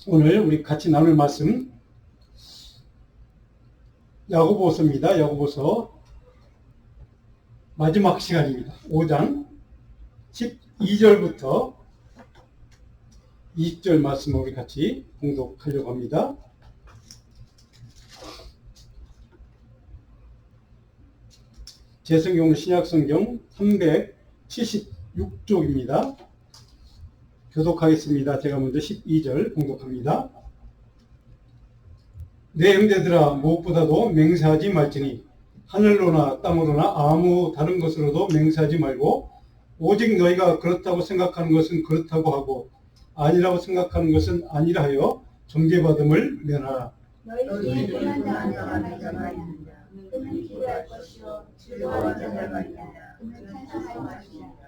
오늘 우리 같이 나눌 말씀 야고보서입니다. 야고보서 마지막 시간입니다. 5장 12절부터 20절 말씀을 우리 같이 공독하려고 합니다. 제 성경은 신약성경 376쪽입니다. 교독하겠습니다. 제가 먼저 12절 공독합니다. 내 형제들아, 무엇보다도 맹세하지 말지니 하늘로나 땅으로나 아무 다른 것으로도 맹세하지 말고 오직 너희가 그렇다고 생각하는 것은 그렇다고 하고 아니라고 생각하는 것은 아니라 하여 정죄받음을 면하라. 너희 중에 행한 자 하나가 자가 있느냐? 그는 기도할 것이요 즐거워하는 자가 있느냐? 그는 찬송할 것이냐?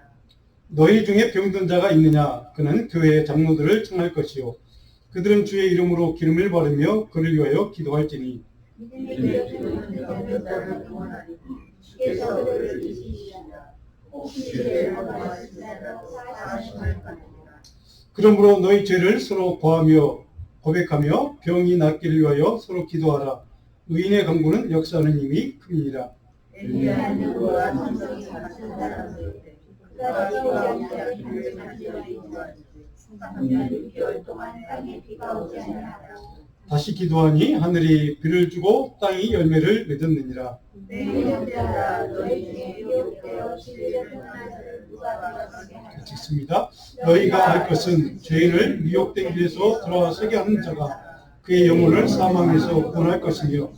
너희 중에 병든 자가 있느냐? 그는 교회의 장로들을 청할 것이요 그들은 주의 이름으로 기름을 바르며 그를 위하여 기도할지니 믿음의 기름은 병든 자를 구원하리니 주께서 그를 이기시리라. 혹시 죄를 범하였을지라도 사하심을 받으리라. 그러므로 너희 죄를 서로 고백하며 병이 낫기를 위하여 서로 기도하라. 의인의 강구는 역사하는 힘이 큽니다. 엘리야 누구와 성성이 같은 사람들 그가 기도하는 자의 힘을 간절히 구하지 3년 6개월 동안 땅에 비가 오지 아니하라. 다시 기도하니 하늘이 비를 주고 땅이 열매를 맺었느니라. 내 형제들아 너희 중에 유혹되어 진리를 행하는 자를 누가 돌아서게 하리까. 읽습니다. 너희가 할 것은 죄인을 미혹된 길에서 돌아서게 하는 자가 그의 영혼을 사망에서 구원할 것이며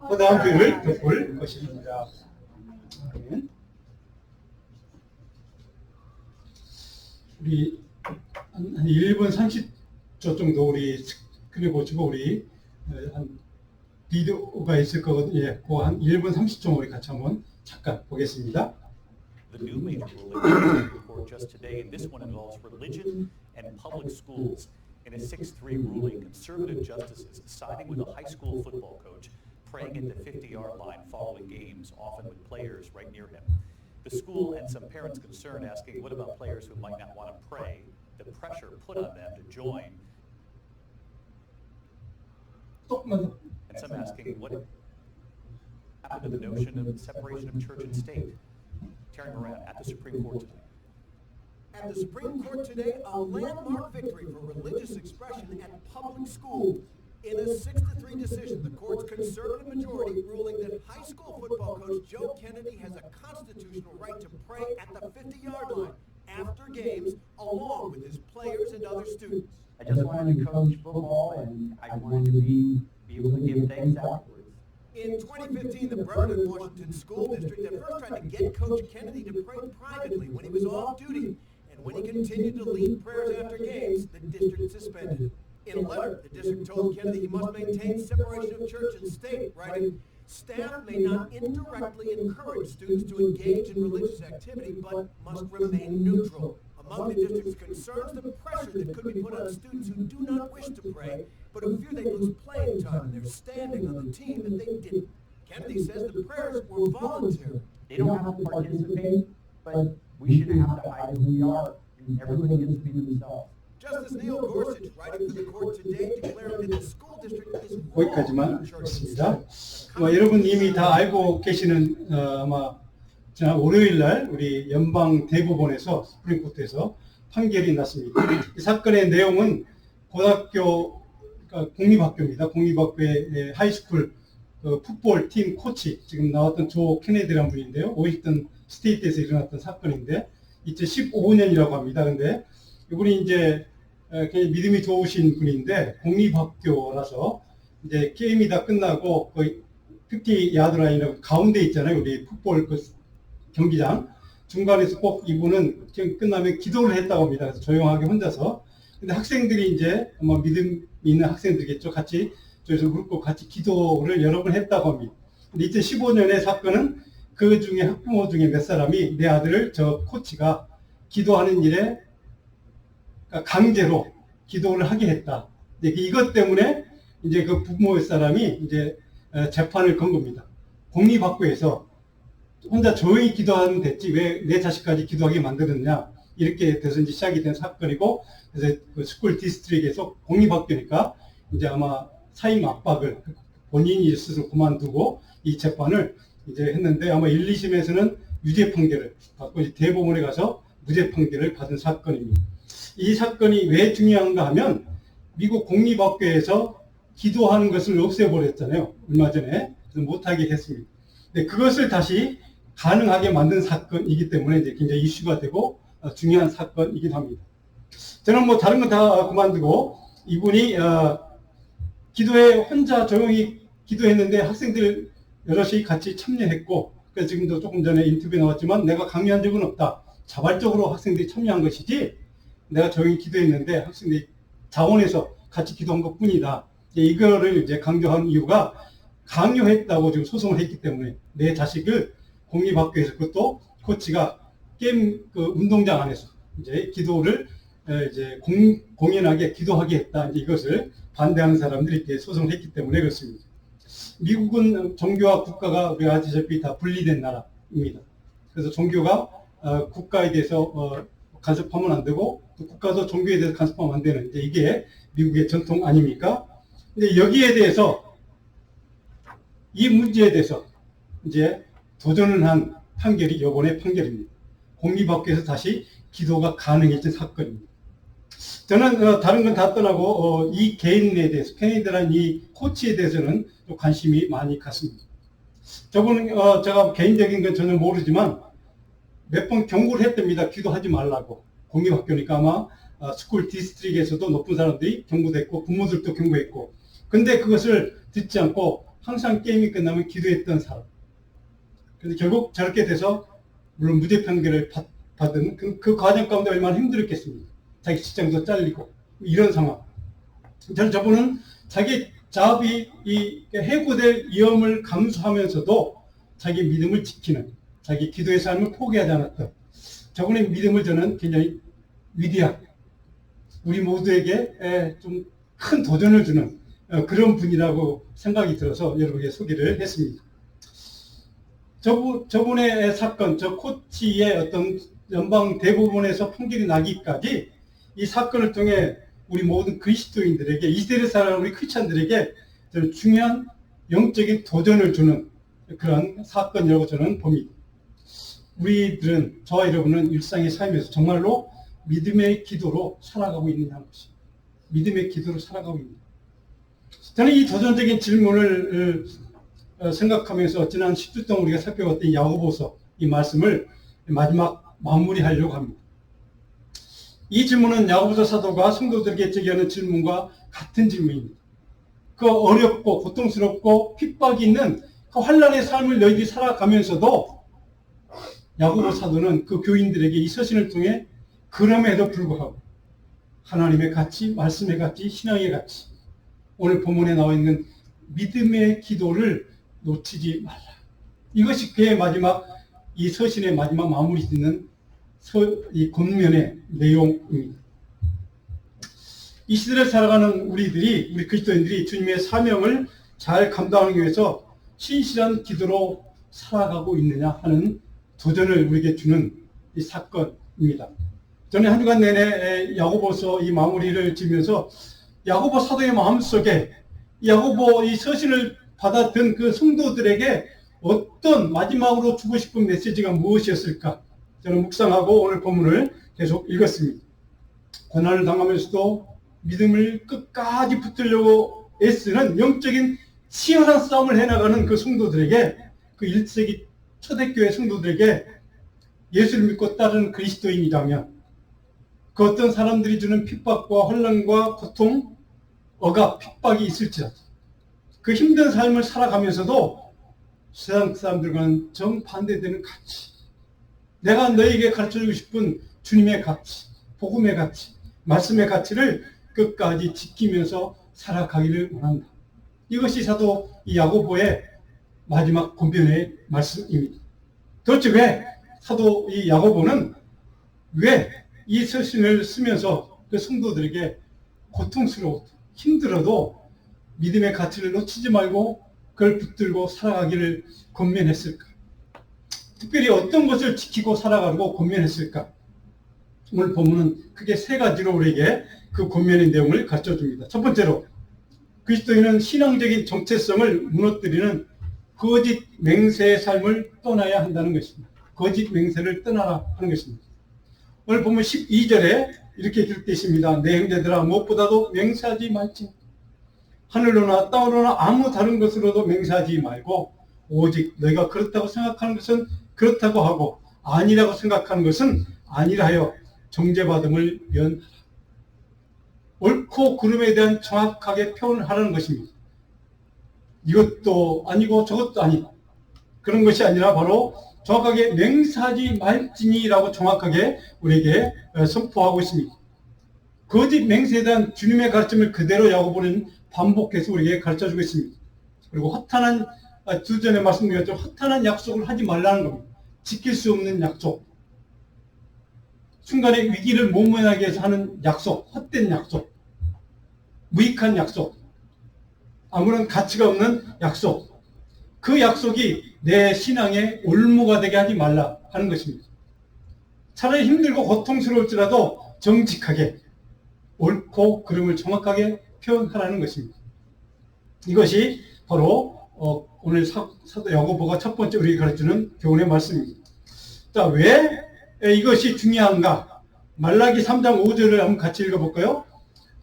허다한 죄를 덮을 것입니다. 아멘. 우리 한 1분 30초 정도 우리 스크린 보시고 우리 한 비디오가 있을 거거든요. 예, 그한 1분 30초 우리 같이 한번 잠깐 보겠습니다. The new major ruling before just today, and this one involves religion and public schools. In a 6-3 ruling, conservative justices siding with a high school football coach praying at the 50-yard line following games, often with players right near him. The school and some parents concerned asking, what about players who might not want to pray? The pressure put on them to join. And some asking, what happened to the notion of separation of church and state? Terry Moran at the Supreme Court today. At the Supreme Court today, a landmark victory for religious expression at public schools. In a 6-3 decision, the court's conservative majority ruling that high school football coach Joe Kennedy has a constitutional right to pray at the 50-yard line after games, along with his players and other students. I just wanted to coach football, and I wanted to be able to give thanks afterwards. In 2015, the Bremerton, Washington School District at first tried to get Coach Kennedy to pray privately when he was off duty, and when he continued to lead prayers after games, the district suspended him. In a letter, the district told Kennedy he must maintain separation of church and state, writing, staff may not indirectly encourage students to engage in religious activity, but must remain neutral. Among the district's concerns, the pressure that could be put on students who do not wish to pray, but who fear they lose playing time and their standing on the team that they didn't. Kennedy says the prayers were voluntary. They don't have to participate, but we shouldn't have to hide who we are, and everybody gets to be themselves. Justice Neil Gorsuch, writing for the court today, declaring that the school district is 거기까지만 wrong. 하겠습니다. 여러분 이미 다 알고 계시는 아마 지난 월요일 날 우리 연방 대법원에서 스프링코트에서 판결이 났습니다. 이 사건의 내용은 고등학교 그러니까 공립학교입니다. 공립학교의 하이스쿨 풋볼 팀 코치 지금 나왔던 조 케네디라는 분인데요. 워싱턴 스테이트에서 일어났던 사건인데 2015년이라고 합니다. 근데 이분이 이제 굉장히 믿음이 좋으신 분인데 공립학교라서 이제 게임이 다 끝나고 거의 50 야드라인이라고 가운데 있잖아요. 우리 풋볼 그 경기장 중간에서 꼭 이분은 끝나면 기도를 했다고 합니다. 그래서 조용하게 혼자서. 근데 학생들이 이제 아마 믿음 있는 학생들이겠죠. 같이 저기서 묻고 같이 기도를 여러 번 했다고 합니다. 근데 2015년의 사건은 그 중에 학부모 중에 몇 사람이 내 아들을 저 코치가 기도하는 일에 강제로 기도를 하게 했다. 이것 때문에 이제 그 부모의 사람이 이제 재판을 건 겁니다. 공립학교에서 혼자 조용히 기도하면 됐지 왜 내 자식까지 기도하게 만들었냐. 이렇게 돼서 이제 시작이 된 사건이고, 그래서 그 스쿨 디스트릭에서 공립학교니까 이제 아마 사임 압박을 본인이 스스로 그만두고 이 재판을 이제 했는데, 아마 1, 2심에서는 유죄 판결을 받고 이제 대법원에 가서 무죄 판결을 받은 사건입니다. 이 사건이 왜 중요한가 하면 미국 공립학교에서 기도하는 것을 없애버렸잖아요. 얼마 전에. 그래서 못하게 했습니다. 근데 그것을 다시 가능하게 만든 사건이기 때문에 이제 굉장히 이슈가 되고 중요한 사건이기도 합니다. 저는 뭐 다른 건 다 그만두고 이분이 기도에 혼자 조용히 기도했는데 학생들 여럿이 같이 참여했고, 그래서 지금도 조금 전에 인터뷰에 나왔지만 내가 강요한 적은 없다. 자발적으로 학생들이 참여한 것이지 내가 조용히 기도했는데 학생들이 자원해서 같이 기도한 것 뿐이다. 이거를 이제 강조한 이유가 강요했다고 지금 소송을 했기 때문에 내 자식을 공립학교에서, 그것도 코치가 게임 그 운동장 안에서 이제 기도를 이제 공연하게 기도하게 했다. 이제 이것을 반대하는 사람들이 이렇게 소송을 했기 때문에 그렇습니다. 미국은 종교와 국가가 우리가 아시다시피 다 분리된 나라입니다. 그래서 종교가 국가에 대해서 간섭하면 안 되고 또 국가도 종교에 대해서 간섭하면 안 되는, 이제 이게 미국의 전통 아닙니까? 근데 여기에 대해서 이 문제에 대해서 이제 도전을 한 판결이 이번의 판결입니다. 공립학교에서 다시 기도가 가능해진 사건입니다. 저는 다른 건 다 떠나고 이 개인에 대해서, 케네디라는 이 코치에 대해서는 좀 관심이 많이 갔습니다. 저분은 제가 개인적인 건 전혀 모르지만 몇 번 경고를 했답니다. 기도하지 말라고. 공립학교니까 아마 스쿨 디스트릭에서도 높은 사람들이 경고됐고 부모들도 경고했고, 근데 그것을 듣지 않고 항상 게임이 끝나면 기도했던 사람. 그래서 결국 저렇게 돼서 물론 무죄 판결을 받은 그 과정 가운데 얼마나 힘들었겠습니까? 자기 직장도 잘리고 이런 상황. 저는 저분은 자기 자업이 해고될 위험을 감수하면서도 자기 믿음을 지키는, 자기 기도의 삶을 포기하지 않았던 저분의 믿음을 저는 굉장히 위대한, 우리 모두에게 좀 큰 도전을 주는 그런 분이라고 생각이 들어서 여러분에게 소개를 했습니다. 저분의 사건, 저 코치의 어떤 연방 대법원에서 판결이 나기까지 이 사건을 통해 우리 모든 그리스도인들에게, 이 시대를 살아가는 우리 크리스찬들에게 저는 중요한 영적인 도전을 주는 그런 사건이라고 저는 봅니다. 우리들은, 저와 여러분은 일상의 삶에서 정말로 믿음의 기도로 살아가고 있느냐 하는 것입니다. 믿음의 기도로 살아가고 있느냐. 저는 이 도전적인 질문을 생각하면서 지난 10주 동안 우리가 살펴봤던 야고보서 이 말씀을 마지막 마무리하려고 합니다. 이 질문은 야고보서 사도가 성도들에게 제기하는 질문과 같은 질문입니다. 그 어렵고 고통스럽고 핍박이 있는 그 환난의 삶을 너희들이 살아가면서도 야고보 사도는 그 교인들에게 이 서신을 통해 그럼에도 불구하고 하나님의 가치, 말씀의 가치, 신앙의 가치, 오늘 본문에 나와 있는 믿음의 기도를 놓치지 말라. 이것이 그의 마지막, 이 서신의 마지막 마무리 짓는 이 권면의 내용입니다. 이 시대를 살아가는 우리 그리스도인들이 주님의 사명을 잘 감당하기 위해서 신실한 기도로 살아가고 있느냐 하는 도전을 우리에게 주는 이 사건입니다. 저는 한 주간 내내 야고보서 이 마무리를 지면서 야고보 사도의 마음속에 야고보 이 서신을 받았던 그 성도들에게 어떤 마지막으로 주고 싶은 메시지가 무엇이었을까? 저는 묵상하고 오늘 본문을 계속 읽었습니다. 고난을 당하면서도 믿음을 끝까지 붙들려고 애쓰는 영적인 치열한 싸움을 해나가는 그 성도들에게, 그 1세기 초대교회 성도들에게 예수를 믿고 따르는 그리스도인이라면 그 어떤 사람들이 주는 핍박과 혼란과 고통, 억압, 핍박이 있을지라도 그 힘든 삶을 살아가면서도 세상 사람들과는 정반대되는 가치, 내가 너에게 가르쳐주고 싶은 주님의 가치, 복음의 가치, 말씀의 가치를 끝까지 지키면서 살아가기를 원한다. 이것이 사도 이 야고보의 마지막 권면의 말씀입니다. 도대체 왜 사도 이 야고보는 왜 이 서신을 쓰면서 그 성도들에게 고통스러워 힘들어도 믿음의 가치를 놓치지 말고 그걸 붙들고 살아가기를 권면했을까? 특별히 어떤 것을 지키고 살아가고 권면했을까? 오늘 본문은 크게 세 가지로 우리에게 그 권면의 내용을 가르쳐 줍니다. 첫 번째로, 그리스도인은 신앙적인 정체성을 무너뜨리는 거짓 맹세의 삶을 떠나야 한다는 것입니다. 거짓 맹세를 떠나라 하는 것입니다. 오늘 보면 12절에 이렇게 기록되어 있습니다. 내 형제들아, 무엇보다도 맹세하지 말지. 하늘로나 땅으로나 아무 다른 것으로도 맹세하지 말고 오직 너희가 그렇다고 생각하는 것은 그렇다고 하고 아니라고 생각하는 것은 아니라 하여 정죄받음을 면하라. 옳고 그름에 대한 정확하게 표현을 하라는 것입니다. 이것도 아니고 저것도 아니다. 그런 것이 아니라 바로 정확하게 맹세하지 말지니라고 정확하게 우리에게 선포하고 있습니다. 거짓 맹세에 대한 주님의 가르침을 그대로 야고보는 반복해서 우리에게 가르쳐주고 있습니다. 그리고 허탄한, 두 전에 말씀드렸죠. 허탄한 약속을 하지 말라는 겁니다. 지킬 수 없는 약속. 순간의 위기를 모면하기 위해서 하는 약속, 헛된 약속, 무익한 약속, 아무런 가치가 없는 약속. 그 약속이 내 신앙의 올무가 되게 하지 말라 하는 것입니다. 차라리 힘들고 고통스러울지라도 정직하게 옳고 그름을 정확하게 표현하라는 것입니다. 이것이 바로 오늘 사도 야고보가 첫 번째 우리에게 가르치는 교훈의 말씀입니다. 자, 왜 이것이 중요한가? 말라기 3장 5절을 한번 같이 읽어볼까요?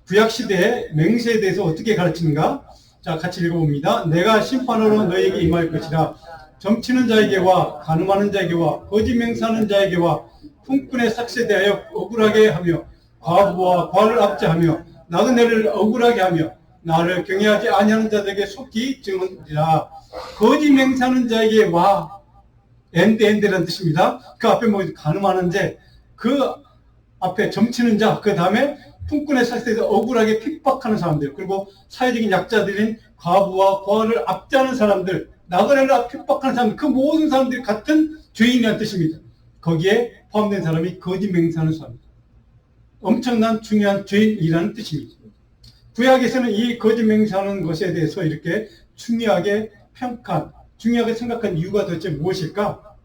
구약시대의 맹세에 대해서 어떻게 가르치는가? 자, 같이 읽어봅니다. 내가 심판으로 너에게 임할 것이라. 점치는 자에게와 간음하는 자에게와 거짓 맹세하는 자에게와 품꾼의 삭스에 대하여 억울하게 하며 과부와 과를 압제하며 나그네를 억울하게 하며 나를 경외하지 아니하는 자들에게 속히 증언하리라. 거짓 맹세하는 자에게 와, 엔데라는 뜻입니다. 그 앞에 뭐 간음하는 자, 그 앞에 점치는 자, 그 다음에 품꾼의 삭스에서 억울하게 핍박하는 사람들, 그리고 사회적인 약자들인 과부와 과를 압제하는 사람들, 나그네를 핍박하는 사람들, 그 모든 사람들이 같은 죄인이라는 뜻입니다. 거기에 포함된 사람이 거짓 맹세하는 사람입니다. 엄청난 중요한 죄인이라는 뜻입니다. 구약에서는 이 거짓 맹세하는 것에 대해서 이렇게 중요하게 평가한, 중요하게 생각한 이유가 도대체 무엇일까?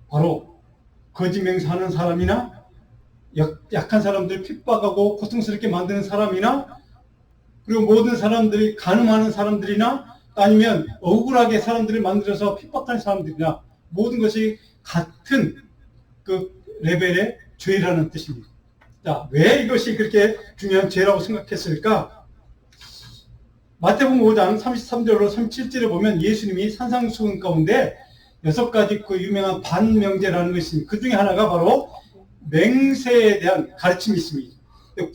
바로 거짓 맹세하는 사람이나 약한 사람들을 핍박하고 고통스럽게 만드는 사람이나, 그리고 모든 사람들이 간음하는 사람들이나, 아니면 억울하게 사람들을 만들어서 핍박하는 사람들이나, 모든 것이 같은 그 레벨의 죄라는 뜻입니다. 자, 왜 이것이 그렇게 중요한 죄라고 생각했을까? 마태복음 5장 33절로 37절에 보면 예수님이 산상수훈 가운데 6가지 그 유명한 반명제라는 것이 있습니다. 그 중에 하나가 바로 맹세에 대한 가르침이 있습니다.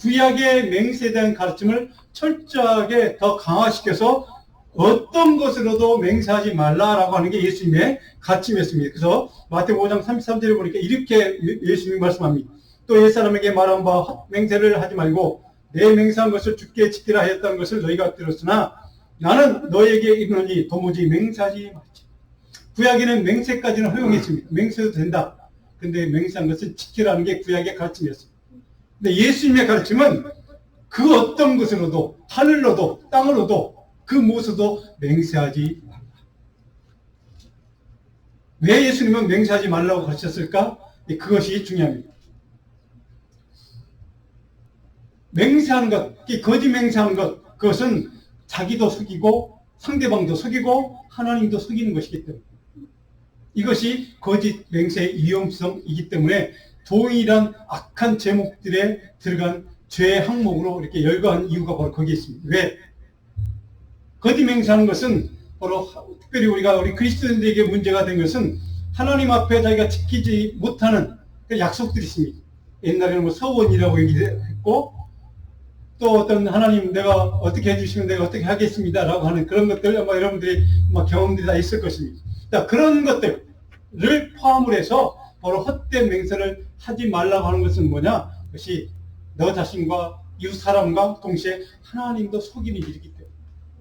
구약의 맹세에 대한 가르침을 철저하게 더 강화시켜서 어떤 것으로도 맹세하지 말라라고 하는 게 예수님의 가르침이었습니다. 그래서 마태복음 5장 33절에 보니까 이렇게 예수님이 말씀합니다. 또 옛사람에게 말한 바 맹세를 하지 말고 내 맹세한 것을 주께 지키라 했다는 것을 너희가 들었으나 나는 너희에게 이르노니 도무지 맹세하지 말지. 구약에는 맹세까지는 허용했습니다. 맹세도 된다. 근데 맹세한 것을 지키라는 게 구약의 가르침이었습니다. 근데 예수님의 가르침은 그 어떤 것으로도, 하늘로도 땅으로도 그 무엇으로도 맹세하지 말라. 왜 예수님은 맹세하지 말라고 가르쳤을까? 그것이 중요합니다. 맹세하는 것, 거짓 맹세하는 것, 그것은 자기도 속이고 상대방도 속이고 하나님도 속이는 것이기 때문에, 이것이 거짓 맹세의 위험성이기 때문에 동일한 악한 제목들에 들어간 죄의 항목으로 이렇게 열거한 이유가 바로 거기에 있습니다. 왜? 거짓 맹세하는 것은 바로 특별히 우리 그리스도인들에게 문제가 된 것은 하나님 앞에 자기가 지키지 못하는 약속들이 있습니다. 옛날에는 뭐 서원이라고 얘기했고, 또 어떤 하나님 내가 어떻게 해주시면 내가 어떻게 하겠습니다 라고 하는 그런 것들 아마 여러분들이 경험들이 다 있을 것입니다. 자, 그런 것들을 포함을 해서 바로 헛된 맹세를 하지 말라고 하는 것은 뭐냐? 그것이 너 자신과 이웃 사람과 동시에 하나님도 속이는 일이기 때문에,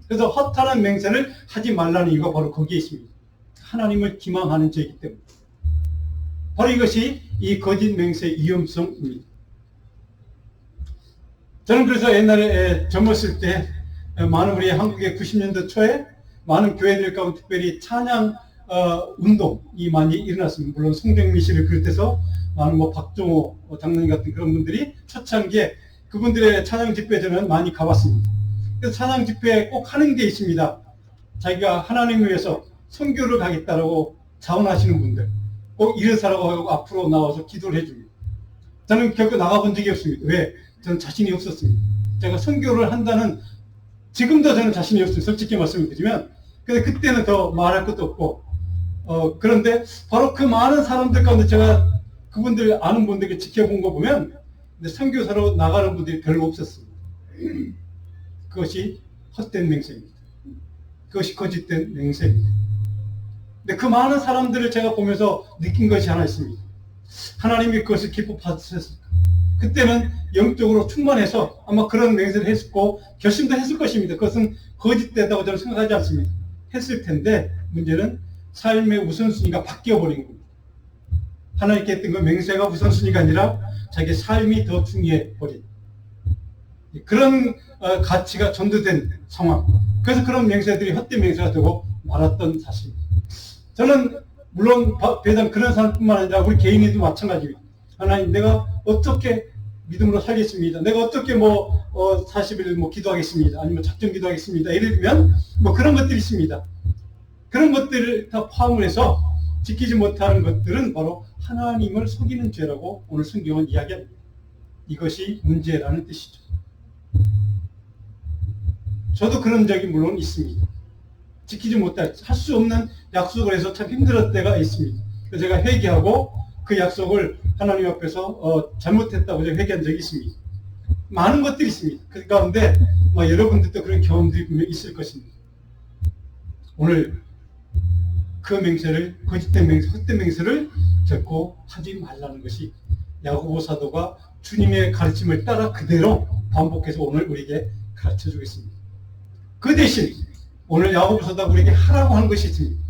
그래서 허탄한 맹세를 하지 말라는 이유가 바로 거기에 있습니다. 하나님을 기망하는 죄이기 때문에. 바로 이것이 이 거짓 맹세의 위험성입니다. 저는 그래서 옛날에 젊었을 때 많은 우리 한국의 90년대 초에 많은 교회들 가운데 특별히 찬양 운동이 많이 일어났습니다. 물론 송정미 씨를 비롯해서 많은 박종호 장로님 같은 그런 분들이 초창기에 그분들의 찬양 집회 저는 많이 가봤습니다. 그래서 찬양 집회에 꼭 하는 게 있습니다. 자기가 하나님을 위해서 선교를 가겠다라고 자원하시는 분들 꼭 일어서라고 하고 앞으로 나와서 기도를 해줍니다. 저는 결코 나가본 적이 없습니다. 왜? 저는 자신이 없었습니다. 제가 선교를 한다는 지금도 저는 자신이 없어요. 솔직히 말씀을 드리면. 근데 그때는 더 말할 것도 없고 그런데 바로 그 많은 사람들 가운데 제가 그분들 아는 분들께 지켜본 거 보면 선교사로 나가는 분들이 별로 없었습니다. 그것이 헛된 맹세입니다. 그것이 거짓된 맹세입니다. 근데 그 많은 사람들을 제가 보면서 느낀 것이 하나 있습니다. 하나님이 그것을 기뻐 받으셨을까? 그때는 영적으로 충만해서 아마 그런 맹세를 했었고 결심도 했을 것입니다. 그것은 거짓되다고 저는 생각하지 않습니다. 했을 텐데 문제는 삶의 우선순위가 바뀌어버린 겁니다. 하나님께 했던 그 맹세가 우선순위가 아니라 자기 삶이 더 중요해버린 그런 가치가 전도된 상황. 그래서 그런 맹세들이 헛된 맹세가 되고 말았던 사실입니다. 저는 물론 배당 그런 사람뿐만 아니라 우리 개인에도 마찬가지입니다. 하나님 내가 어떻게 믿음으로 살겠습니다. 내가 어떻게 40일 기도하겠습니다. 아니면 작전 기도하겠습니다. 예를 들면 그런 것들이 있습니다. 그런 것들을 다 포함을 해서 지키지 못하는 것들은 바로 하나님을 속이는 죄라고 오늘 성경은 이야기합니다. 이것이 문제라는 뜻이죠. 저도 그런 적이 물론 있습니다. 지키지 못할, 할 수 없는 약속을 해서 참 힘들었을 때가 있습니다. 그래서 제가 회개하고 그 약속을 하나님 앞에서 잘못했다고 제가 회개한 적이 있습니다. 많은 것들이 있습니다. 그 가운데 여러분들도 그런 경험들이 분명히 있을 것입니다. 오늘 그 맹세를, 거짓된 맹세, 헛된 맹세를 결코 하지 말라는 것이 야고보 사도가 주님의 가르침을 따라 그대로 반복해서 오늘 우리에게 가르쳐 주겠습니다. 그 대신 오늘 야고보 사도가 우리에게 하라고 하는 것이 있습니다.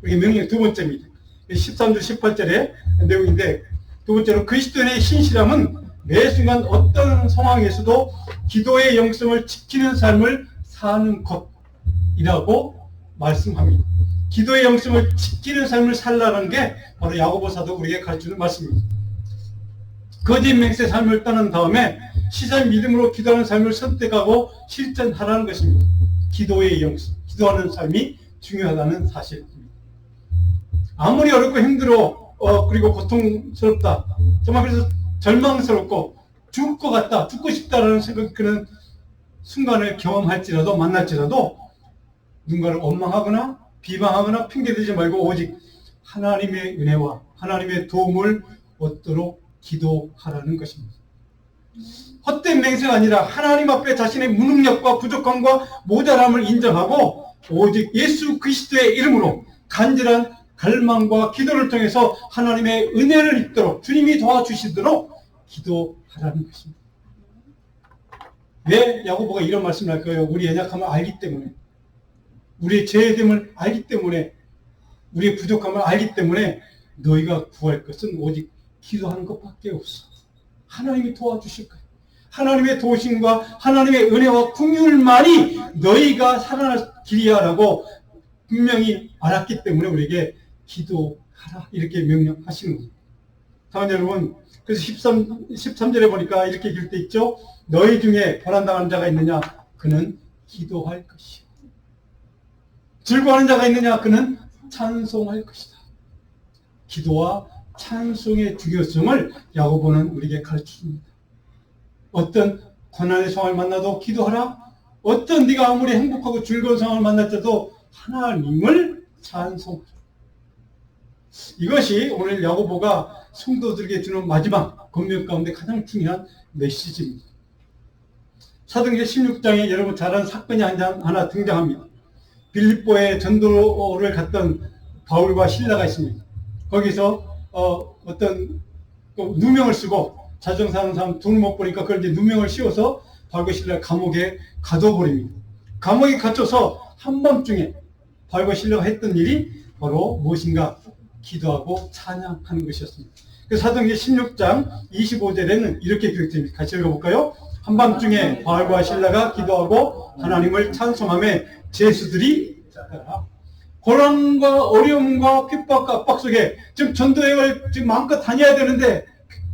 우리에게 명령 두 번째입니다. 13절 18절의 내용인데 두 번째로 그리스도인의 신실함은 매 순간 어떤 상황에서도 기도의 영성을 지키는 삶을 사는 것이라고 말씀합니다. 기도의 영성을 지키는 삶을 살라는 게 바로 야고보 사도 우리에게 가르치는 말씀입니다. 거짓 맹세 삶을 떠난 다음에 시선 믿음으로 기도하는 삶을 선택하고 실천하라는 것입니다. 기도의 영성, 기도하는 삶이 중요하다는 사실입니다. 아무리 어렵고 힘들어 그리고 고통스럽다, 정말 그래서 절망스럽고 죽을 것 같다, 죽고 싶다라는 생각이 드는 순간을 경험할지라도 만날지라도 누군가를 원망하거나 비방하거나 핑계대지 말고 오직 하나님의 은혜와 하나님의 도움을 얻도록 기도하라는 것입니다. 헛된 맹세가 아니라 하나님 앞에 자신의 무능력과 부족함과 모자람을 인정하고 오직 예수 그리스도의 이름으로 간절한 갈망과 기도를 통해서 하나님의 은혜를 입도록 주님이 도와주시도록 기도하라는 것입니다. 왜 야고보가 이런 말씀을 할까요? 우리 연약함을 알기 때문에, 우리의 죄됨을 알기 때문에, 우리의 부족함을 알기 때문에 너희가 구할 것은 오직 기도하는 것밖에 없어. 하나님이 도와주실 거예요. 하나님의 도우심과 하나님의 은혜와 긍휼만이 너희가 살아날 길이야라고 분명히 알았기 때문에 우리에게 기도하라 이렇게 명령하시는 겁니다. 사랑하는 여러분, 그래서 13절에 보니까 이렇게 읽을 때 있죠. 너희 중에 고난당하는 자가 있느냐? 그는 기도할 것이요. 즐거워하는 자가 있느냐? 그는 찬송할 것이다. 기도와 찬송의 중요성을 야고보는 우리에게 가르쳐줍니다. 어떤 고난의 상황을 만나도 기도하라. 어떤 네가 아무리 행복하고 즐거운 상황을 만날 때도 하나님을 찬송하라. 이것이 오늘 야고보가 성도들에게 주는 마지막 권면 가운데 가장 중요한 메시지입니다. 사도행전 16장에 여러분 잘 아는 사건이 하나 등장합니다. 빌립보에 전도를 갔던 바울과 실라가 있습니다. 거기서 어떤 누명을 쓰고 자정사는 사람 돈을 못 버니까 그걸 이제 누명을 씌워서 바울과 실라를 감옥에 가둬버립니다. 감옥에 갇혀서 한밤중에 바울과 실라가 했던 일이 바로 무엇인가? 기도하고 찬양하는 것이었습니다. 그래서 사도행전 16장 25절에는 이렇게 기록됩니다. 같이 읽어볼까요? 한밤중에 바울과 실라가 기도하고 하나님을 찬송하며 제수들이 고난과 어려움과 핍박과 압박 속에 지금 전도여행을 지금 마음껏 다녀야 되는데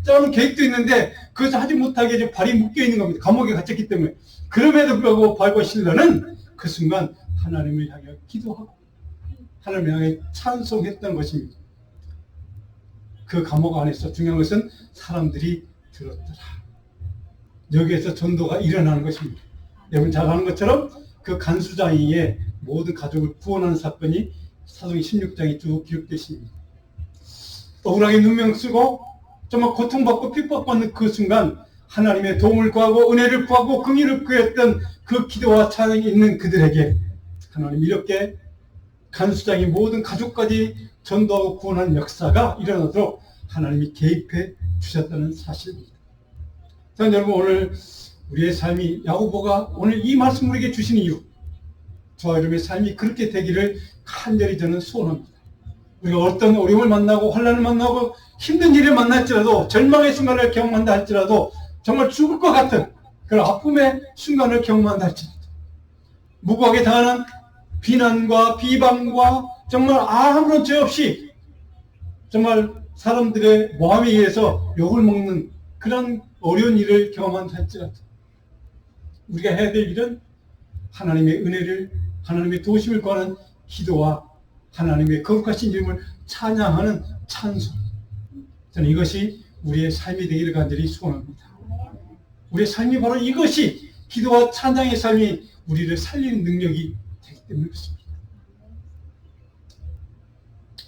짜는 계획도 있는데 그것을 하지 못하게 지금 발이 묶여 있는 겁니다. 감옥에 갇혔기 때문에. 그럼에도 불구하고 바울과 실라는 그 순간 하나님을 향해 기도하고 하나님을 향해 찬송했던 것입니다. 그 감옥 안에서 중요한 것은 사람들이 들었더라. 여기에서 전도가 일어나는 것입니다. 여러분 잘 아는 것처럼 그 간수장이의 모든 가족을 구원하는 사건이 사도행 16장에 쭉 기록되어 있습니다. 억울하게 누명 쓰고 정말 고통받고 핍박받는 그 순간 하나님의 도움을 구하고 은혜를 구하고 긍휼을 구했던 그 기도와 찬양이 있는 그들에게 하나님 이렇게 간수장이 모든 가족까지 전도하고 구원하는 역사가 일어나도록 하나님이 개입해 주셨다는 사실입니다. 자, 여러분 오늘 우리의 삶이 야고보가 오늘 이 말씀 우리에게 주신 이유 저와 여러분의 삶이 그렇게 되기를 간절히 저는 소원합니다. 우리가 어떤 어려움을 만나고 환난을 만나고 힘든 일을 만날지라도 절망의 순간을 경험한다 할지라도 정말 죽을 것 같은 그런 아픔의 순간을 경험한다 할지라도 무고하게 당하는 비난과 비방과 정말 아무런 죄 없이 정말 사람들의 모함에 의해서 욕을 먹는 그런 어려운 일을 경험한다 할지라도 우리가 해야 될 일은 하나님의 은혜를 하나님의 도우심을 구하는 기도와 하나님의 거룩하신 이름을 찬양하는 찬송. 저는 이것이 우리의 삶이 되기를 간절히 소원합니다. 우리의 삶이 바로 이것이 기도와 찬양의 삶이 우리를 살리는 능력이 되기 때문에 그렇습니다.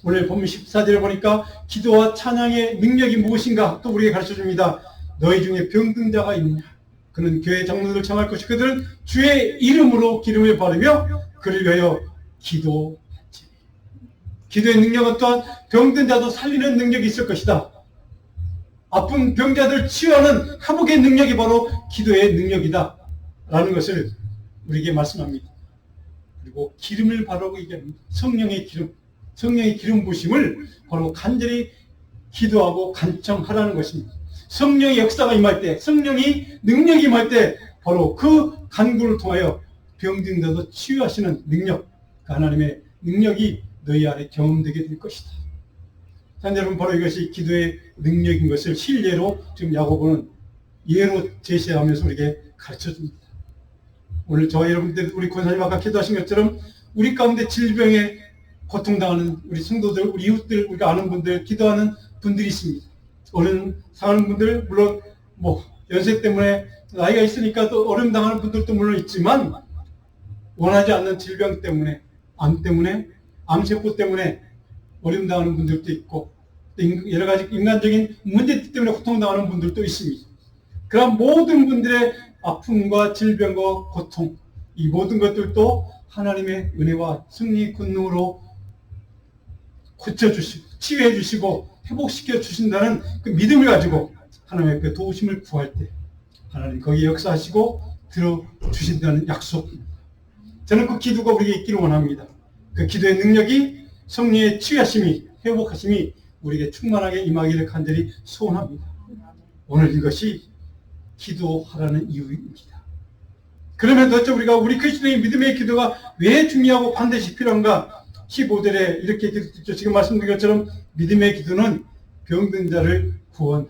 오늘 본문 14절에 보니까 기도와 찬양의 능력이 무엇인가 또 우리에게 가르쳐줍니다. 너희 중에 병든 자가 있느냐? 그는 교회 장로들을 청할 것이 그들은 주의 이름으로 기름을 바르며 그를 위하여 기도할지. 기도의 능력은 또한 병든 자도 살리는 능력이 있을 것이다. 아픈 병자들 치유하는 회복의 능력이 바로 기도의 능력이다 라는 것을 우리에게 말씀합니다. 그리고 기름을 바르고 얘기합니다. 성령의 기름 부심을 바로 간절히 기도하고 간청하라는 것입니다. 성령의 역사가 임할 때, 성령이 능력이 임할 때 바로 그 간구를 통하여 병든 자도 치유하시는 능력, 하나님의 능력이 너희 안에 경험되게 될 것이다. 자, 여러분 바로 이것이 기도의 능력인 것을 실례로 지금 야고보는 예로 제시하면서 우리에게 가르쳐줍니다. 오늘 저와 여러분들 우리 권사님 아까 기도하신 것처럼 우리 가운데 질병에 고통당하는 우리 성도들, 우리 이웃들, 우리가 아는 분들, 기도하는 분들이 있습니다. 어른 상하는 분들, 물론 연세 때문에 나이가 있으니까 또 어려움 당하는 분들도 물론 있지만 원하지 않는 질병 때문에, 암 때문에, 암세포 때문에 어려움 당하는 분들도 있고 여러 가지 인간적인 문제 때문에 고통당하는 분들도 있습니다. 그런 모든 분들의 아픔과 질병과 고통, 이 모든 것들도 하나님의 은혜와 승리의 권능으로 고쳐주시고 치유해 주시고 회복시켜 주신다는 그 믿음을 가지고 하나님의 그 도우심을 구할 때 하나님 거기에 역사하시고 들어주신다는 약속입니다. 저는 그 기도가 우리에게 있기를 원합니다. 그 기도의 능력이 성령의 치유하심이 회복하심이 우리에게 충만하게 임하기를 간절히 소원합니다. 오늘 이것이 기도하라는 이유입니다. 그러면 도대체 우리가 우리 그리스도의 믿음의 기도가 왜 중요하고 반드시 필요한가? 15절에 이렇게 기도했죠. 지금 말씀드린 것처럼 믿음의 기도는 병든 자를 구원하리.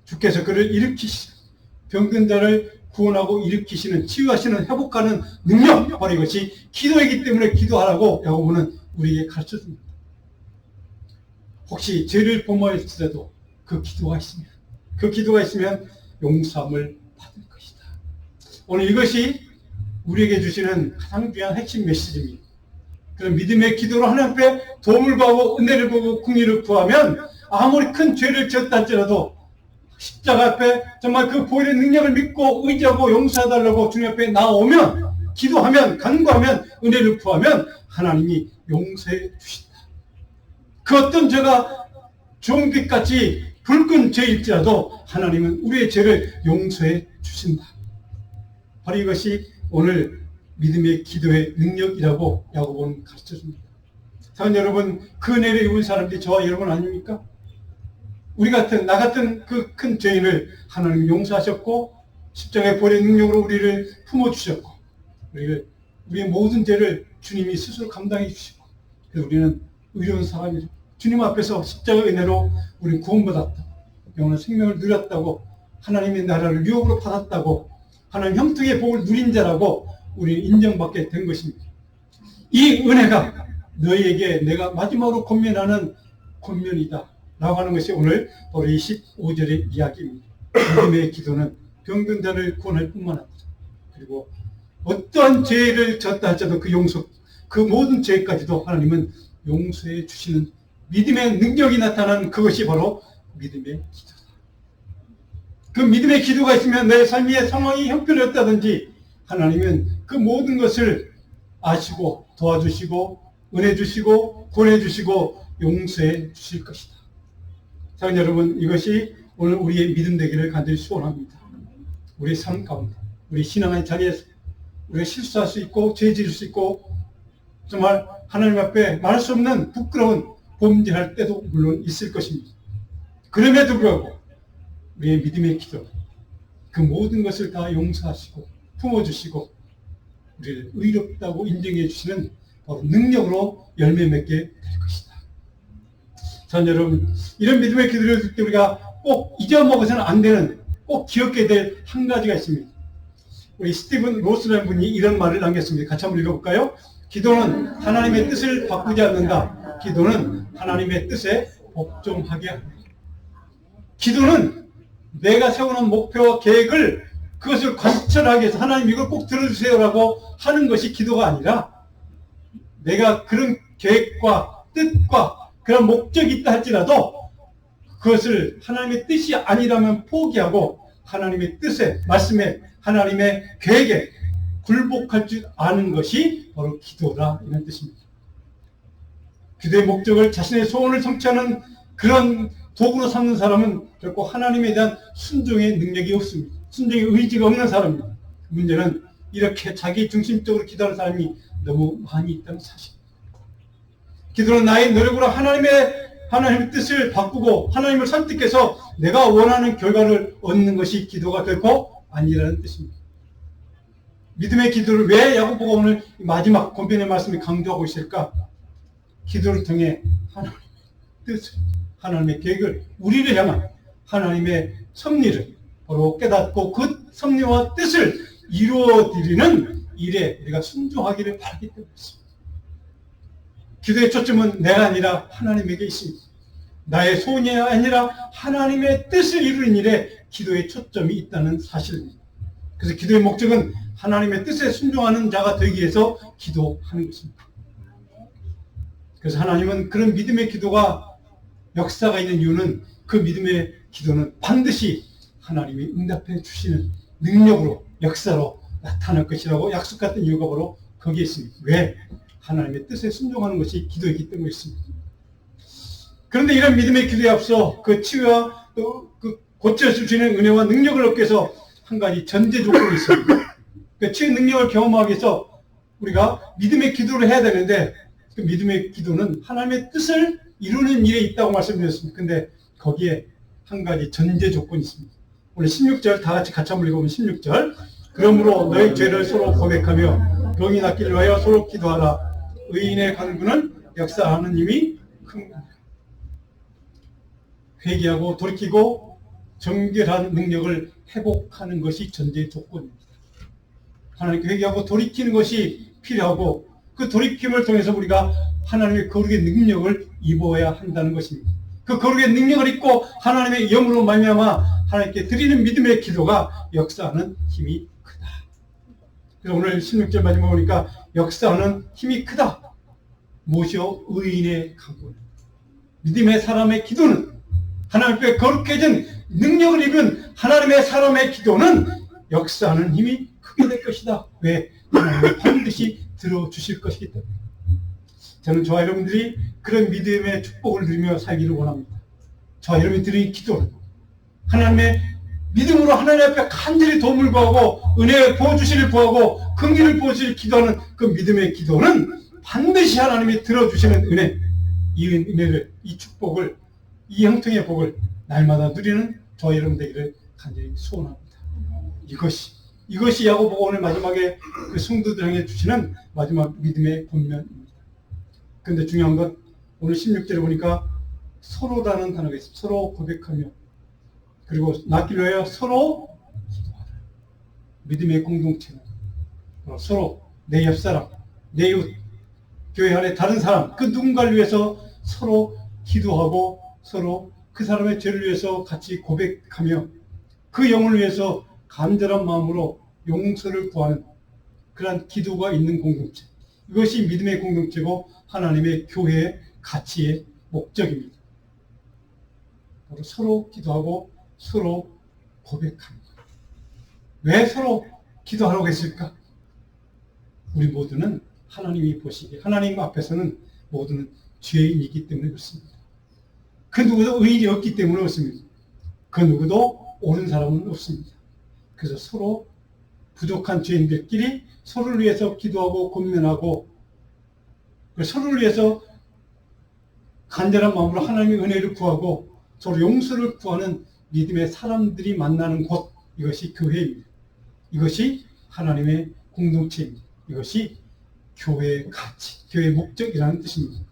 주께서 그를 일으키시는 병든 자를 구원하고 일으키시는 치유하시는 회복하는 능력 바로 이것이 기도이기 때문에 기도하라고 야고보는 우리에게 가르쳐줍니다. 혹시 죄를 범하였을지라도 그 기도가 있으면 용서함을 받을 것이다. 오늘 이것이 우리에게 주시는 가장 중요한 핵심 메시지입니다. 그런 믿음의 기도로 하나님 앞에 도움을 구하고 은혜를 구하고 긍휼을 구하면 아무리 큰 죄를 지었다 할지라도 십자가 앞에 정말 그 보혈의 능력을 믿고 의지하고 용서해달라고 주님 앞에 나오면 기도하면 간구하면 은혜를 구하면 하나님이 용서해 주신다. 그 어떤 죄가 주홍빛같이 붉은 죄일지라도 하나님은 우리의 죄를 용서해 주신다. 바로 이것이 오늘 믿음의 기도의 능력이라고 야고보는 가르쳐줍니다. 사랑하는 여러분, 그 은혜를 입은 사람들이 저와 여러분 아닙니까? 나 같은 그 큰 죄인을 하나님 용서하셨고 십자가의 보혈의 능력으로 우리를 품어주셨고 우리를 우리의 모든 죄를 주님이 스스로 감당해 주시고, 그래서 우리는 의로운 사람이죠. 주님 앞에서 십자가 은혜로 우리 구원받았다, 영원한 생명을 누렸다고, 하나님의 나라를 유업으로 받았다고, 하나님 형통의 복을 누린 자라고 우리는 인정받게 된 것입니다. 이 은혜가 너희에게 내가 마지막으로 권면하는 권면이다 라고 하는 것이 오늘 바로 이 15절의 이야기입니다. 믿음의 기도는 병든 자를 구원할 뿐만 아니라, 그리고 어떠한 죄를 졌다 할지라도 그 용서, 그 모든 죄까지도 하나님은 용서해 주시는 믿음의 능력이 나타나는 그것이 바로 믿음의 기도다. 그 믿음의 기도가 있으면 내 삶의 상황이 형편이었다든지 하나님은 그 모든 것을 아시고 도와주시고 은혜 주시고 구원해 주시고 용서해 주실 것이다. 자, 여러분, 이것이 오늘 우리의 믿음 되기를 간절히 소원합니다. 우리 삶 가운데, 우리 신앙의 자리에서 우리가 실수할 수 있고 죄 지을 수 있고 정말 하나님 앞에 말할 수 없는 부끄러운 범죄할 때도 물론 있을 것입니다. 그럼에도 불구하고 우리의 믿음의 기도, 그 모든 것을 다 용서하시고 품어주시고 우리를 의롭다고 인정해 주시는 바로 능력으로 열매 맺게 될 것이다. 자, 여러분, 이런 믿음의 기도를 드릴 때 우리가 꼭 잊어먹어서는 안 되는, 꼭 기억해야 될 한 가지가 있습니다. 우리 스티븐 로스라는 분이 이런 말을 남겼습니다. 같이 한번 읽어볼까요? 기도는 하나님의 뜻을 바꾸지 않는다. 기도는 하나님의 뜻에 복종하게 합니다. 기도는 내가 세우는 목표와 계획을 그것을 관철하기 위해서 하나님 이걸 꼭 들어주세요라고 하는 것이 기도가 아니라, 내가 그런 계획과 뜻과 그런 목적이 있다 할지라도 그것을 하나님의 뜻이 아니라면 포기하고 하나님의 뜻에, 말씀에, 하나님의 계획에 굴복할 줄 아는 것이 바로 기도라, 이런 뜻입니다. 기도의 목적을 자신의 소원을 성취하는 그런 도구로 삼는 사람은 결코 하나님에 대한 순종의 능력이 없습니다. 순종의 의지가 없는 사람입니다. 문제는 이렇게 자기 중심적으로 기도하는 사람이 너무 많이 있다는 사실입니다. 기도는 나의 노력으로 하나님의 뜻을 바꾸고 하나님을 설득해서 내가 원하는 결과를 얻는 것이 기도가 결코 아니라는 뜻입니다. 믿음의 기도를 왜 야고보가 오늘 마지막 권면의 말씀을 강조하고 있을까? 기도를 통해 하나님의 뜻을, 하나님의 계획을, 우리를 향한 하나님의 섭리를 바로 깨닫고 그 섭리와 뜻을 이루어드리는 일에 우리가 순종하기를 바라기 때문입니다. 기도의 초점은 내가 아니라 하나님에게 있습니다. 나의 소원이 아니라 하나님의 뜻을 이루는 일에 기도의 초점이 있다는 사실입니다. 그래서 기도의 목적은 하나님의 뜻에 순종하는 자가 되기 위해서 기도하는 것입니다. 그래서 하나님은 그런 믿음의 기도가 역사가 있는 이유는, 그 믿음의 기도는 반드시 하나님이 응답해 주시는 능력으로, 역사로 나타날 것이라고 약속했던 이유가 바로 거기에 있습니다. 왜? 하나님의 뜻에 순종하는 것이 기도이기 때문에 있습니다. 그런데 이런 믿음의 기도에 앞서 그 치유와 그 고쳐주시는 은혜와 능력을 얻기 위해서 한 가지 전제 조건이 있습니다. 그 치유 능력을 경험하기 위해서 우리가 믿음의 기도를 해야 되는데, 그 믿음의 기도는 하나님의 뜻을 이루는 일에 있다고 말씀드렸습니다. 근데 거기에 한 가지 전제 조건이 있습니다. 오늘 16절 다 같이 한번 읽어보면 16절. 그러므로 너희 죄를 서로 고백하며 병이 낫기를 위하여 서로 기도하라. 의인의 간구는 역사하는 힘이 큽니다. 회개하고 돌이키고 정결한 능력을 회복하는 것이 전제 조건입니다. 하나님께 회개하고 돌이키는 것이 필요하고, 그 돌이킴을 통해서 우리가 하나님의 거룩의 능력을 입어야 한다는 것입니다. 그 거룩의 능력을 입고 하나님의 영으로 말미암아 하나님께 드리는 믿음의 기도가 역사하는 힘이 크다. 그래서 오늘 16절 마지막 보니까 역사하는 힘이 크다. 무엇이요? 의인의 간구. 믿음의 사람의 기도는, 하나님 앞에 거룩해진 능력을 입은 하나님의 사람의 기도는 역사하는 힘이 크게 될 것이다. 왜? 하나님이 반드시 들어주실 것이기 때문에. 저는 저와 여러분들이 그런 믿음의 축복을 누리며 살기를 원합니다. 저와 여러분이 드린 기도는 하나님의 믿음으로 하나님 앞에 간절히 도움을 구하고 은혜 부어주시길 구하고 긍휼을 부어주시길 기도하는 그 믿음의 기도는 반드시 하나님이 들어주시는 은혜, 이 은혜를, 이 축복을, 이 형통의 복을 날마다 누리는 저와 여러분 되기를 간절히 소원합니다. 이것이 야고보가 오늘 마지막에 그 성도들에게 주시는 마지막 믿음의 본면입니다. 그런데 중요한 건 오늘 16절에 보니까 서로라는 단어가 있습니다. 서로 고백하며 그리고 낫기로 해요. 서로 기도하라. 믿음의 공동체는 서로 내 옆사람, 내 이웃, 교회 안에 다른 사람, 그 누군가를 위해서 서로 기도하고 서로 그 사람의 죄를 위해서 같이 고백하며 그 영혼을 위해서 간절한 마음으로 용서를 구하는 그러한 기도가 있는 공동체. 이것이 믿음의 공동체고 하나님의 교회의 가치의 목적입니다. 바로 서로 기도하고 서로 고백합니다. 왜 서로 기도하라고 했을까? 우리 모두는 하나님이 보시기에 하나님 앞에서는 모두는 죄인이기 때문에 그렇습니다. 그 누구도 의인이 없기 때문에 그렇습니다. 그 누구도 옳은 사람은 없습니다. 그래서 서로 부족한 죄인들끼리 서로를 위해서 기도하고 권면하고 서로를 위해서 간절한 마음으로 하나님의 은혜를 구하고 서로 용서를 구하는 믿음의 사람들이 만나는 곳, 이것이 교회입니다. 이것이 하나님의 공동체입니다. 이것이 교회의 가치, 교회의 목적이라는 뜻입니다.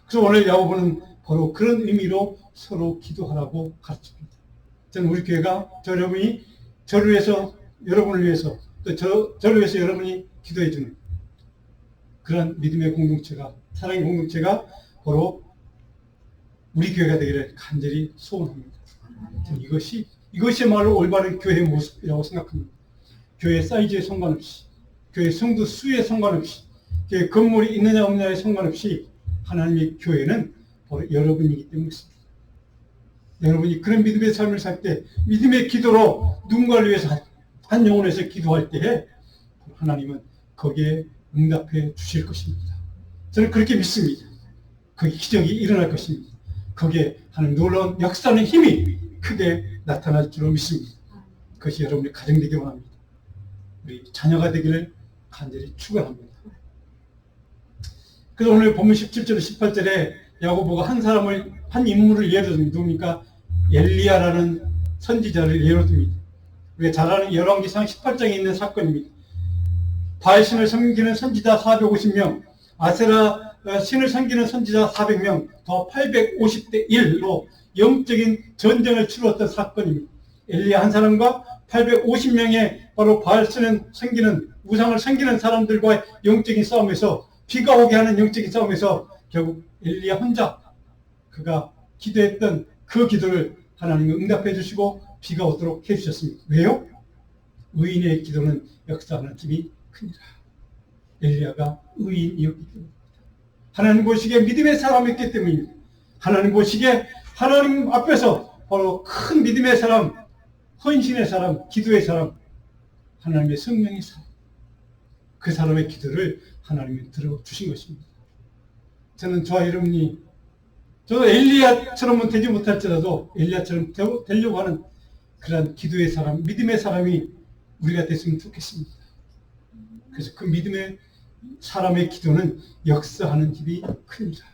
그래서 오늘 야고보는 바로 그런 의미로 서로 기도하라고 가르칩니다. 저는 우리 교회가 여러분이 저를 위해서, 여러분을 위해서, 또 저를 위해서 여러분이 기도해 주는 그런 믿음의 공동체가, 사랑의 공동체가 바로 우리 교회가 되기를 간절히 소원합니다. 저는 이것이야말로 올바른 교회의 모습이라고 생각합니다. 교회 사이즈에 상관없이, 교회 성도 수에 상관없이, 교회 건물이 있느냐 없느냐에 상관없이 하나님의 교회는 바로 여러분이기 때문에 있습니다. 여러분이 그런 믿음의 삶을 살 때, 믿음의 기도로 누군가를 위해서 한 영혼에서 기도할 때에 하나님은 거기에 응답해 주실 것입니다. 저는 그렇게 믿습니다. 거기 기적이 일어날 것입니다. 거기에 하는 놀라운 역사의 힘이 크게 나타날 줄로 믿습니다. 그것이 여러분의 가정 되기 원합니다. 우리 자녀가 되기를 간절히 축원합니다. 그래서 오늘 본문 17절 18절에 야고보가 한 인물을 예로 듭니다. 누굽니까? 엘리야라는 선지자를 예로 듭니다. 우리가 잘 아는 열왕기상 18장에 있는 사건입니다. 바알신을 섬기는 선지자 450명, 아세라 신을 섬기는 선지자 400명, 더 850대 1로 영적인 전쟁을 치루었던 사건입니다. 엘리야 한 사람과 850명의 바로 바알신을 섬기는, 우상을 섬기는 사람들과의 영적인 싸움에서, 비가 오게 하는 영적인 싸움에서 결국 엘리야 혼자 그가 기도했던 그 기도를 하나님이 응답해 주시고 비가 오도록 해주셨습니다. 왜요? 의인의 기도는 역사하는 힘이 큽니다. 엘리야가 의인이었기 때문입니다. 하나님 보시기에 믿음의 사람이었기 때문입니다. 하나님 보시기에 하나님 앞에서 바로 큰 믿음의 사람, 헌신의 사람, 기도의 사람, 하나님의 성령의 사람, 그 사람의 기도를 하나님이 들어주신 것입니다. 저는 저와 여러분이, 저도 엘리야처럼은 되지 못할지라도 엘리야처럼 되려고 하는 그런 기도의 사람, 믿음의 사람이 우리가 됐으면 좋겠습니다. 그래서 그 믿음의 사람의 기도는 역사하는 힘이 큽니다.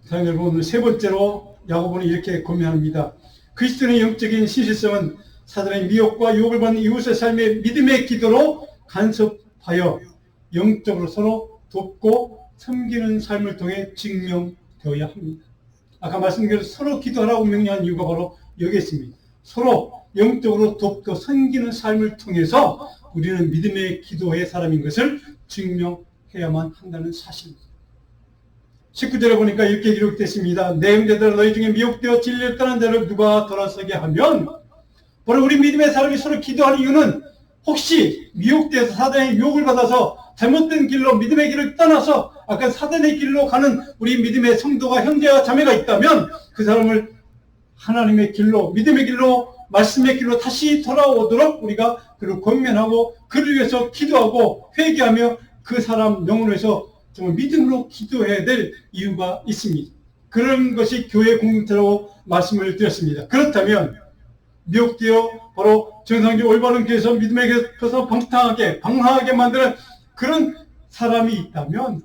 사랑하는 여러분, 오늘 세 번째로 야고보는 이렇게 권면합니다. 그리스도인의 영적인 신실성은 사단의 미혹과 유혹을 받는 이웃의 삶의 믿음의 기도로 간섭하여 영적으로 서로 돕고 섬기는 삶을 통해 증명되어야 합니다. 아까 말씀드린 서로 기도하라고 명령한 이유가 바로 여기에 있습니다. 서로 영적으로 돕고 섬기는 삶을 통해서 우리는 믿음의 기도의 사람인 것을 증명해야만 한다는 사실입니다. 19절에 보니까 이렇게 기록됐습니다. 내 형제들아, 너희 중에 미혹되어 진리를 떠난 자를 누가 돌아서게 하면, 바로 우리 믿음의 사람이 서로 기도하는 이유는 혹시 미혹되어서 사단의 유혹을 받아서 잘못된 길로, 믿음의 길을 떠나서 아까 사단의 길로 가는 우리 믿음의 성도가, 형제와 자매가 있다면 그 사람을 하나님의 길로, 믿음의 길로, 말씀의 길로 다시 돌아오도록 우리가 그를 권면하고 그를 위해서 기도하고 회개하며 그 사람 영혼을 위해서 정말 믿음으로 기도해야 될 이유가 있습니다. 그런 것이 교회 공동체라고 말씀을 드렸습니다. 그렇다면 미혹되어 바로 정상적 올바른 길에서 믿음의 길에서 방황하게 만드는 그런 사람이 있다면,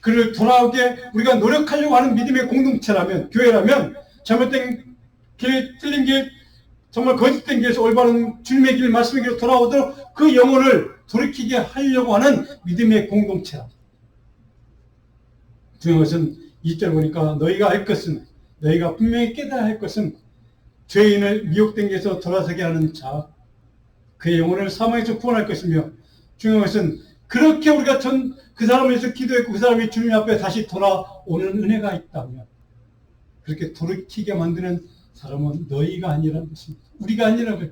그를 돌아오게 우리가 노력하려고 하는 믿음의 공동체라면, 교회라면, 잘못된 길, 틀린 길, 정말 거짓된 길에서 올바른 주님의 길, 말씀의 길로 돌아오도록 그 영혼을 돌이키게 하려고 하는 믿음의 공동체라. 중요한 것은 2절 보니까 너희가 알 것은, 너희가 분명히 깨달아야 할 것은 죄인을 미혹된 길에서 돌아서게 하는 자, 그의 영혼을 사망에서 구원할 것이며, 중요한 것은 그렇게 우리가 그 사람을 위해서 기도했고 그 사람이 주님 앞에 다시 돌아오는 은혜가 있다면 그렇게 돌이키게 만드는 사람은 너희가 아니라는 것입니다. 우리가 아니라고요.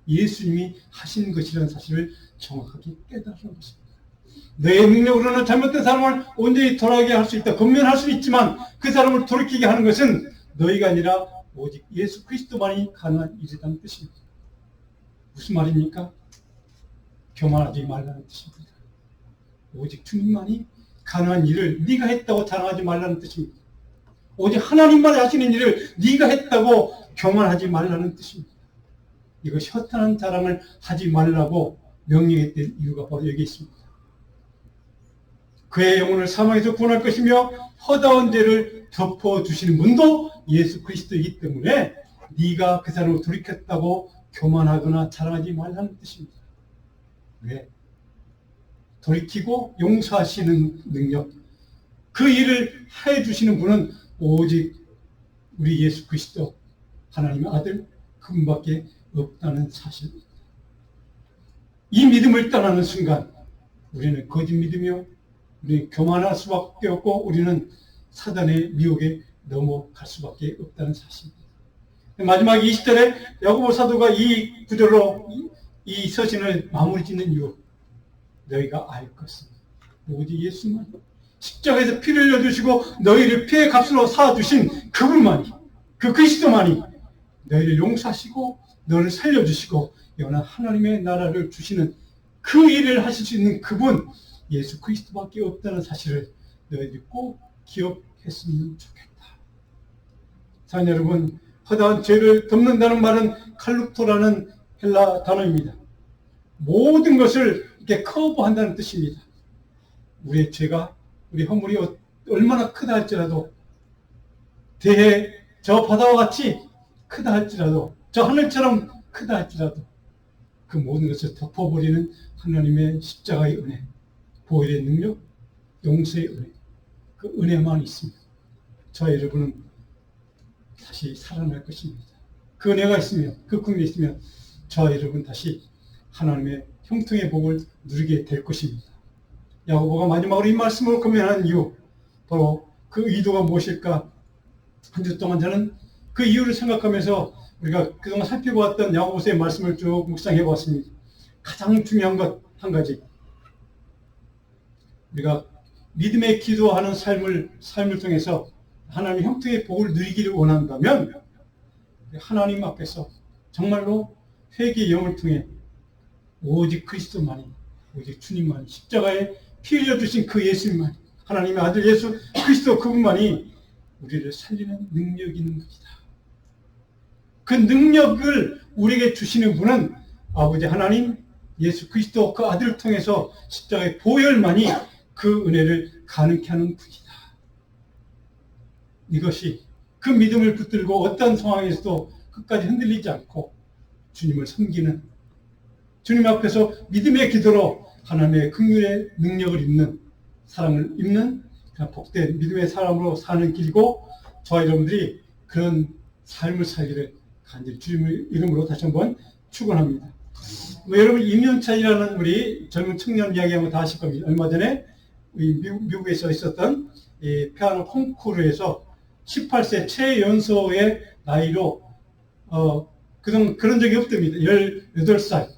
예수님이 하신 것이라는 사실을 정확하게 깨달은 것입니다. 너의 능력으로는 잘못된 사람을 온전히 돌아오게 할 수 있다. 권면할 수 있지만 그 사람을 돌이키게 하는 것은 너희가 아니라 오직 예수 그리스도만이 가능한 일이라는 뜻입니다. 무슨 말입니까? 교만하지 말라는 뜻입니다. 오직 주님만이 가능한 일을 네가 했다고 자랑하지 말라는 뜻입니다. 오직 하나님만이 하시는 일을 네가 했다고 교만하지 말라는 뜻입니다. 이것이 허탄한 자랑을 하지 말라고 명령했던 이유가 바로 여기 있습니다. 그의 영혼을 사망에서 구원할 것이며 허다한 죄를 덮어주시는 분도 예수 그리스도이기 때문에 네가 그 사람을 돌이켰다고 교만하거나 자랑하지 말라는 뜻입니다. 왜? 돌이키고 용서하시는 능력, 그 일을 해주시는 분은 오직 우리 예수 그리스도 하나님의 아들 그분밖에 없다는 사실입니다. 이 믿음을 떠나는 순간 우리는 거짓 믿으며 우리는 교만할 수밖에 없고 우리는 사단의 미혹에 넘어갈 수밖에 없다는 사실입니다. 마지막 20절에 야고보 사도가 이 구절로 이 서신을 마무리 짓는 이유, 너희가 알 것은 오직 예수만, 십자가에서 피를 흘려주시고 너희를 피의 값으로 사주신 그분만이, 그 그리스도만이 너희를 용서하시고 너를 살려주시고 영원한 하나님의 나라를 주시는 그 일을 하실 수 있는 그분 예수 그리스도밖에 없다는 사실을 너희들이 꼭 기억했으면 좋겠다. 사랑하는 여러분, 허다한 죄를 덮는다는 말은 칼루토라는 헬라 단어입니다. 모든 것을 이렇게 커버한다는 뜻입니다. 우리의 죄가, 우리 허물이 얼마나 크다 할지라도, 대해 저 바다와 같이 크다 할지라도, 저 하늘처럼 크다 할지라도 그 모든 것을 덮어버리는 하나님의 십자가의 은혜, 보혈의 능력, 용서의 은혜, 그 은혜만 있습니다. 저와 여러분은 다시 살아날 것입니다. 그 은혜가 있으면, 그 긍휼이 있으면 저와 여러분 다시 하나님의 형통의 복을 누리게 될 것입니다. 야고보가 마지막으로 이 말씀을 권면하는 이유, 바로 그 의도가 무엇일까? 한 주 동안 저는 그 이유를 생각하면서 우리가 그동안 살펴보았던 야고보서의 말씀을 쭉 묵상해 보았습니다. 가장 중요한 것 한 가지, 우리가 믿음의 기도하는 삶을 통해서 하나님의 형통의 복을 누리기를 원한다면 하나님 앞에서 정말로 회개의 영을 통해 오직 그리스도만이, 오직 주님만이, 십자가에 피 흘려주신 그 예수님만이, 하나님의 아들 예수 그리스도 그분만이 우리를 살리는 능력이 있는 것이다. 그 능력을 우리에게 주시는 분은 아버지 하나님, 예수 그리스도 그 아들을 통해서 십자가의 보혈만이 그 은혜를 가능케 하는 분이다. 이것이 그 믿음을 붙들고 어떤 상황에서도 끝까지 흔들리지 않고 주님을 섬기는, 주님 앞에서 믿음의 기도로 하나님의 긍휼의 능력을 입는, 사랑을 입는 복된 믿음의 사람으로 사는 길이고, 저와 여러분들이 그런 삶을 살기를 간절히 주님의 이름으로 다시 한번 축원합니다. 여러분 임윤찬이라는 우리 젊은 청년 이야기하면 다 아실 겁니다. 얼마 전에 미국에서 있었던 이 피아노 콩쿠르에서 18세 최연소의 나이로 그동안 그런 적이 없답니다. 18살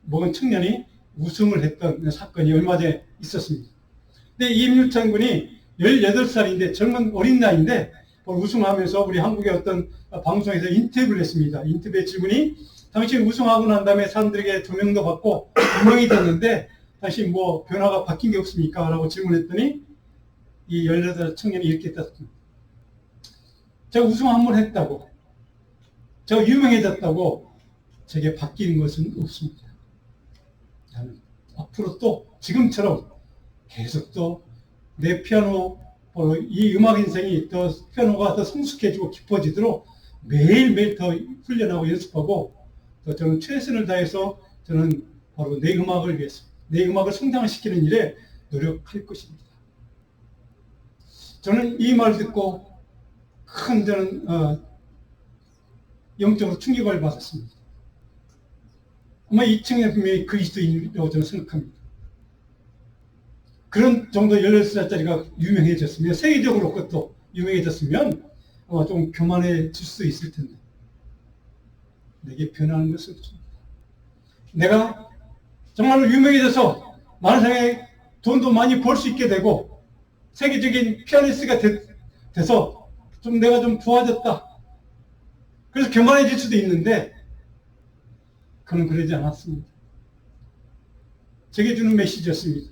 먹은 청년이 우승을 했던 사건이 얼마 전에 있었습니다. 근데 임윤찬 군이 18살인데 젊은 어린 나이인데 우승하면서 우리 한국의 어떤 방송에서 인터뷰를 했습니다. 인터뷰의 질문이 당신 우승하고 난 다음에 사람들에게 조명도 받고 유명이 됐는데 당신 뭐 변화가 바뀐 게 없습니까? 라고 질문했더니 이 18살 청년이 이렇게 했습니다. 제가 우승 한 번 했다고, 제가 유명해졌다고 제게 바뀌는 것은 없습니다. 나는 앞으로 또 지금처럼 계속 또 내 피아노 바로 이 음악 인생이 더 피아노가 더 성숙해지고 깊어지도록 매일매일 더 훈련하고 연습하고 또 저는 최선을 다해서 저는 바로 내 음악을 위해서 내 음악을 성장시키는 일에 노력할 것입니다. 저는 이 말 듣고 큰 저는 영적으로 충격을 받았습니다. 아마 이 청년 분명히 그리스도인이라고 저는 생각합니다. 그런 정도 16살짜리가 유명해졌으면 세계적으로 그것도 유명해졌으면 아마 좀 교만해질 수도 있을 텐데 내게 변하는 것은 없습니다. 내가 정말로 유명해져서 많은 사람에게 돈도 많이 벌 수 있게 되고 세계적인 피아니스트가 돼서 좀 내가 좀 부하졌다. 그래서 교만해질 수도 있는데 그는 그러지 않았습니다. 제게 주는 메시지였습니다.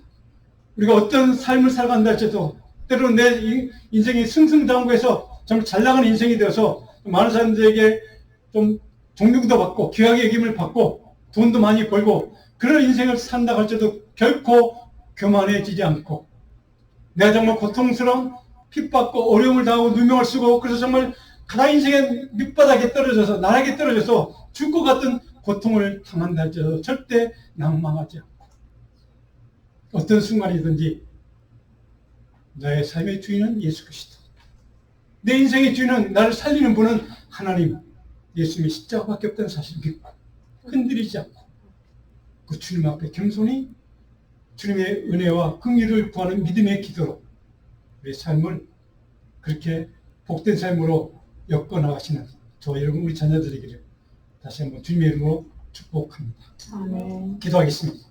우리가 어떤 삶을 살아간다 할지라도 때로는 내 인생이 승승장구해서 정말 잘 나가는 인생이 되어서 많은 사람들에게 좀 존경도 받고 귀하게 여김을 받고 돈도 많이 벌고 그런 인생을 산다 할지라도 결코 교만해지지 않고 내가 정말 고통스러운 핍받고 어려움을 당하고 누명을 쓰고 그래서 정말 가장 인생의 밑바닥에 떨어져서 나락에 떨어져서 죽을 것 같은 고통을 당한다 할지라도 절대 낭망하지 않고 어떤 순간이든지 나의 삶의 주인은 예수 그리스도, 내 인생의 주인은 나를 살리는 분은 하나님 예수님의 십자가밖에 없다는 사실을 믿고 흔들리지 않고 그 주님 앞에 겸손히 주님의 은혜와 긍휼을 구하는 믿음의 기도로 우리의 삶을 그렇게 복된 삶으로 엮어나가시는 저와 여러분 우리 자녀들에게 다시 한번 주님의 이름으로 축복합니다. 아멘. 기도하겠습니다.